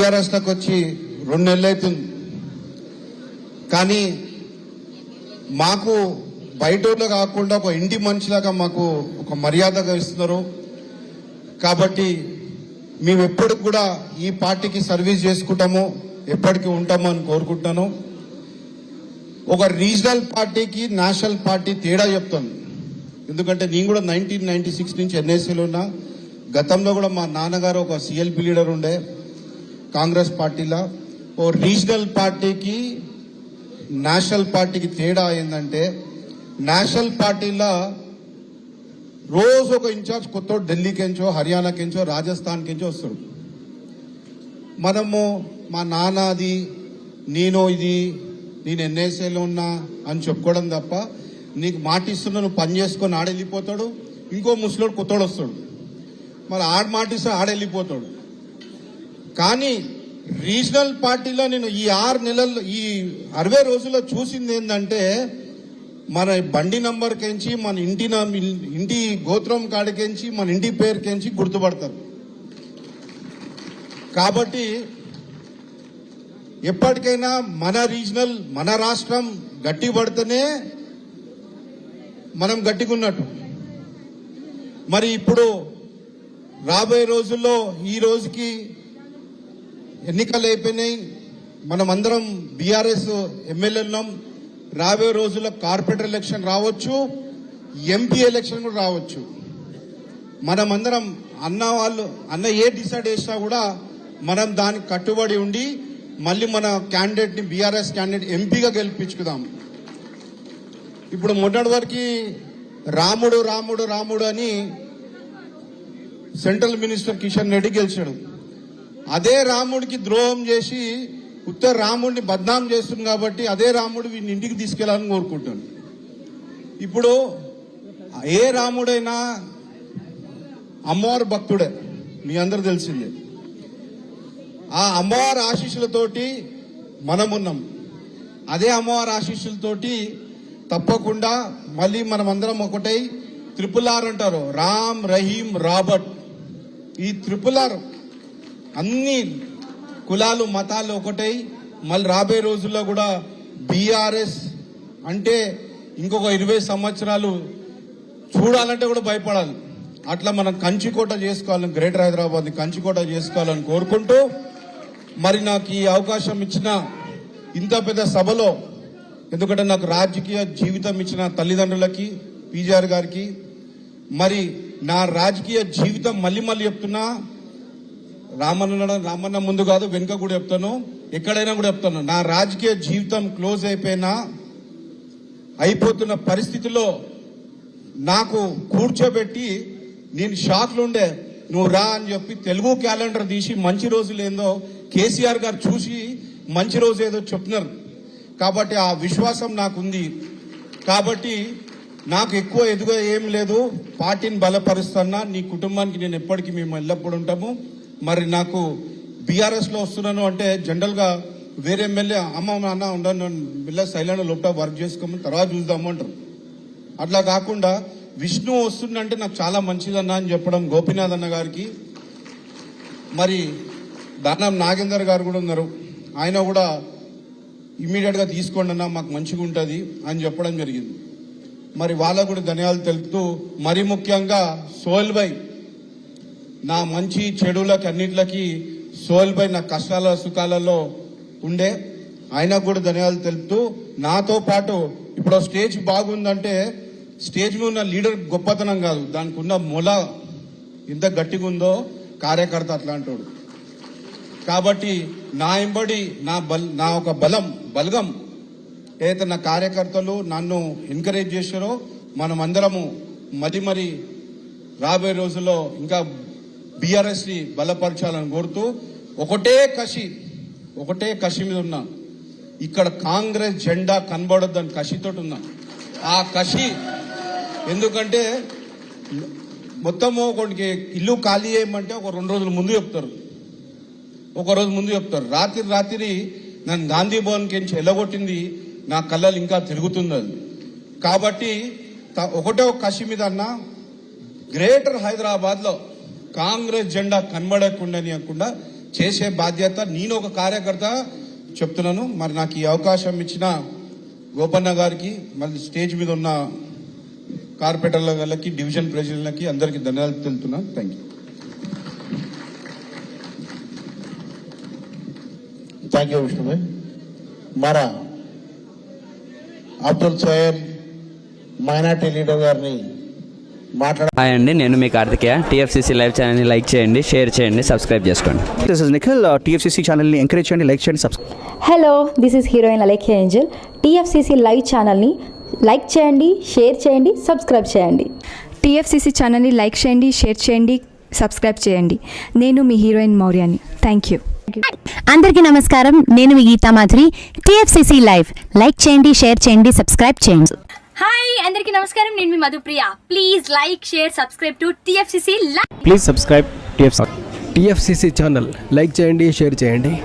బీఆర్ఎస్లోకి వచ్చి 2 నెలలు అవుతుంది. కానీ మాకు బయటోళ్ళు కాకుండా ఒక ఇంటి మనిషిలాగా మాకు ఒక మర్యాదగా ఇస్తున్నారు. కాబట్టి మేము ఎప్పటికి కూడా ఈ పార్టీకి సర్వీస్ చేసుకుంటాము, ఎప్పటికీ ఉంటాము అని కోరుకుంటున్నాను. ఒక రీజనల్ పార్టీకి నేషనల్ పార్టీ తేడా చెప్తాను. ఎందుకంటే నేను కూడా 1996 నుంచి ఎన్ఎస్సీలో ఉన్నా. గతంలో కూడా మా నాన్నగారు ఒక సిఎల్పి లీడర్ ఉండే కాంగ్రెస్ పార్టీలో. ఓ రీజనల్ పార్టీకి నేషనల్ పార్టీకి తేడా ఏంటంటే, నేషనల్ పార్టీలో రోజు ఒక ఇన్ఛార్జ్ కొత్త ఢిల్లీకించో, హర్యానాకించో, రాజస్థాన్కించో వస్తాడు. మనము మా నాన్నది, నేను ఎన్ఎస్ఏలో ఉన్నా అని చెప్పుకోవడం తప్ప, నీకు మాట ఇస్తున్నా నువ్వు పని చేసుకొని ఆడెళ్ళిపోతాడు. ఇంకో ముసలోడు కొత్తోడు వస్తాడు, మరి మాటిస్తే ఆడెళ్ళిపోతాడు. కానీ రీజనల్ పార్టీలో నేను ఈ 6 నెలల్లో, ఈ 60 రోజుల్లో చూసింది ఏంటంటే, మన బండి నంబర్కించి, మన ఇంటి గోత్రం కాడికించి, మన ఇంటి పేరుకించి గుర్తుపడతారు. కాబట్టి ఎప్పటికైనా మన రీజనల్, మన రాష్ట్రం గట్టి పడితేనే మనం గట్టిగున్నట్టు. మరి ఇప్పుడు రాబోయే రోజుల్లో, ఈ రోజుకి ఎన్నికలు అయిపోయినాయి, మనమందరం బీఆర్ఎస్ ఎమ్మెల్యేలున్నాం. రాబోయే రోజుల్లో కార్పొరేటర్ ఎలక్షన్ రావచ్చు, ఎంపీ ఎలక్షన్ కూడా రావచ్చు. మనమందరం అన్న ఏ డిసైడ్ చేసినా కూడా మనం దానికి కట్టుబడి ఉండి మళ్ళీ మన క్యాండిడేట్ని, బీఆర్ఎస్ క్యాండిడేట్ ఎంపీగా గెలిపించుకుందాం. ఇప్పుడు మొన్నటి వరకు రాముడు రాముడు రాముడు అని సెంట్రల్ మినిస్టర్ కిషన్ రెడ్డి గెలిచాడు. అదే రాముడికి ద్రోహం చేసి ఉత్తర రాముడిని బద్నాం చేస్తుంది. కాబట్టి అదే రాముడు వీడిని ఇంటికి తీసుకెళ్లాలని కోరుకుంటాను. ఇప్పుడు ఏ రాముడైనా అమ్మవారి భక్తుడే, మీ అందరూ తెలిసిందే. ఆ అమ్మవారి ఆశీస్సులతోటి మనమున్నాం. అదే అమ్మవారి ఆశీస్సులతోటి తప్పకుండా మళ్ళీ మనమందరం ఒకటై R అంటారు, రామ్, రహీం, రాబర్ట్. ఈ R అన్ని కులాలు, మతాలు ఒకటై మళ్ళీ రాబోయే రోజుల్లో కూడా బీఆర్ఎస్ అంటే ఇంకొక 20 సంవత్సరాలు చూడాలంటే కూడా భయపడాలి. అట్లా మనం కంచికోట చేసుకోవాలని, గ్రేటర్ హైదరాబాద్ని కంచికోట చేసుకోవాలని కోరుకుంటూ, మరి నాకు ఈ అవకాశం ఇచ్చిన ఇంత పెద్ద సభలో, ఎందుకంటే నాకు రాజకీయ జీవితం ఇచ్చిన తల్లిదండ్రులకి, పీజీఆర్ గారికి, మరి నా రాజకీయ జీవితం మళ్ళీ చెప్తున్నా, రామన్న ముందు కాదు, వెనుక కూడా చెప్తాను, ఎక్కడైనా కూడా చెప్తాను, నా రాజకీయ జీవితం క్లోజ్ అయిపోతున్న పరిస్థితిలో నాకు కూర్చోబెట్టి, నేను షాక్లో ఉండే, నువ్వు రా అని చెప్పి తెలుగు క్యాలెండర్ తీసి మంచి రోజులు ఏందో కేసీఆర్ గారు చూసి మంచి రోజు ఏదో చెప్తున్నారు. కాబట్టి ఆ విశ్వాసం నాకుంది. కాబట్టి నాకు ఎక్కువ ఎదుగు ఏం లేదు, పార్టీని బలపరుస్తున్నా. నీ కుటుంబానికి నేను ఎప్పటికీ మేము ఎల్లప్పుడు ఉంటాము. మరి నాకు బీఆర్ఎస్లో వస్తున్నాను అంటే జనరల్గా వేరే ఎమ్మెల్యే అమ్మ నాన్న ఉండను, బిల్ల సైలెంట్ లోపల వర్క్ చేసుకోమని తర్వాత చూద్దాము అంటారు. అట్లా కాకుండా విష్ణు వస్తుందంటే నాకు చాలా మంచిదన్నా అని చెప్పడం గోపీనాథ్ అన్న గారికి, మరి దానం నాగేందర్ గారు కూడా ఉన్నారు, ఆయన కూడా ఇమ్మీడియట్గా తీసుకోండి అన్న, మాకు మంచిగా ఉంటుంది అని చెప్పడం జరిగింది. మరి వాళ్ళకు కూడా ధన్యవాదాలు తెలుపుతూ, మరి ముఖ్యంగా సోహెల్ భాయ్, నా మంచి చెడులకి అన్నిట్లకి సోహెల్ భాయ్ నా కష్టాల సుఖాలలో ఉండే, ఆయనకు కూడా ధన్యవాదాలు తెలుపుతూ, నాతో పాటు ఇప్పుడు స్టేజ్ బాగుందంటే స్టేజ్ మీద ఉన్న లీడర్ గొప్పతనం కాదు, దానికి ఉన్న మొల ఎంత గట్టిగా ఉందో కార్యకర్త అట్లాంటోడు. కాబట్టి నా ఎంబడి నా ఒక బలగం ఏదైతే నా కార్యకర్తలు నన్ను ఎంకరేజ్ చేశారో, మనమందరము మరి రాబోయే రోజుల్లో ఇంకా బీఆర్ఎస్ ని బలపరచాలని కోరుతూ, ఒకటే కసి మీద ఉన్నా. ఇక్కడ కాంగ్రెస్ జెండా కనబడొద్దని కసితో ఉన్నా. ఆ కసి ఎందుకంటే మొత్తము ఒకటికి ఇల్లు ఖాళీ చేయమంటే ఒక 2 రోజుల ముందు చెప్తారు, ఒక రోజు ముందు చెప్తారు. రాత్రి నన్ను గాంధీ భవన్కి వెళ్ళగొట్టింది, నా కళ్ళలు ఇంకా తిరుగుతుంది అది. కాబట్టి ఒకటే ఒక కసి మీద అన్న, గ్రేటర్ హైదరాబాద్ లో కాంగ్రెస్ జెండా కనబడకుండా చేసే బాధ్యత నేను ఒక కార్యకర్త చెప్తున్నాను. మరి నాకు ఈ అవకాశం ఇచ్చిన గోపన్న గారికి, మళ్ళీ స్టేజ్ మీద ఉన్న కార్పొరేటర్ల వాళ్ళకి, డివిజన్ ప్రెసిడెంట్లకి అందరికీ ధన్యవాదాలు తెలుపుతున్నాను. Thank you. Thank you Vishnubhai. మన అబ్దుల్ సోయల్ మైనార్టీ లీడర్ గారిని హాయ్ అండి, నేను మీ కార్తికేయ. టీఎఫ్సీసీ లైవ్ ఛానల్ని లైక్ చేయండి, షేర్ చేయండి, సబ్స్క్రైబ్ చేసుకోండి. This is Nikhil. టీఎఫ్సీసీ ఛానల్ని ఎంకరేజ్ చేయండి, లైక్ చేయండి, subscribe. Hello, this is heroine Alekhya Angel. TFCC live ఛానల్ని లైక్ చేయండి, షేర్ చేయండి, సబ్స్క్రైబ్ చేయండి. టీఎఫ్సీసీ ఛానల్ని లైక్ చేయండి, షేర్ చేయండి, సబ్స్క్రైబ్ చేయండి. నేను మీ హీరోయిన్ మౌర్యాని. Thank you. అందరికీ నమస్కారం, నేను మీ Geetha Madhuri. TFCC live like చేయండి, షేర్ చేయండి, సబ్స్క్రైబ్ చేయండి. హాయ్ అందరికీ నమస్కారం, నేను మీ Madhupriya. Please like, share, subscribe to TFCC live. Please subscribe TFCC channel. Like చేయండి, షేర్ చేయండి.